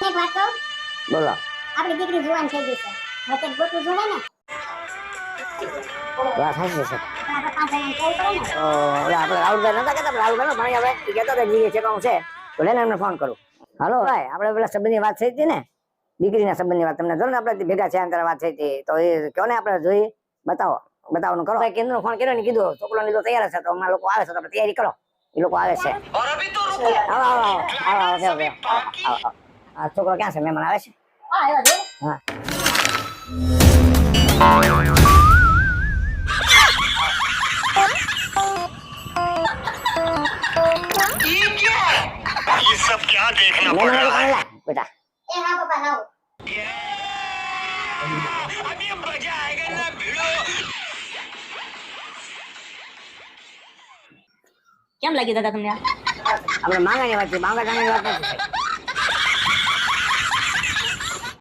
એક વાત કહું, બોલો. આપણી દીકરી જુવાન થઈ ગઈ છે, હવે તે ગોતું જોડે ને. વાત સાચી છે. પણ આપણે 5 જણાને કહેવું પડે ને. હવે આપણે રાહુલભાઈ નતા કહેતા, રાહુલભાઈ ભણી હવે એ કહેતો કે જીએ છે હું છે તો લઈને એમને ફોન કરું. હાલો ભાઈ, આપણે પેલા સંબંધની વાત થઈ હતી ને, દીકરીના સંબંધની વાત તમને જો ને આપણે ભેગા છે ત્યારે વાત થઈ હતી, તો એ કયો ને આપણે જોઈ બતાવવાનું કરો. ભાઈ કેન્દ્રનો ફોન કર્યો ને કીધું છોકરો લીધો તૈયાર છે, તો અમારા લોકો આવે છે, તો આપણે તૈયારી કરો. એ લોકો આવે છે. આવો. આ છોકરો ક્યાં છે? મહેમાન આવે છે. હા. ये सब क्या देखना पड़ रहा है બેટા એ હા પપ્પા લાવો. अभी मजा आएगा ना भिड़ो કેમ લાગી દાદા તમને આ? આપણે માંગાની વાત છે, માંગા જાણવાની વાત નથી.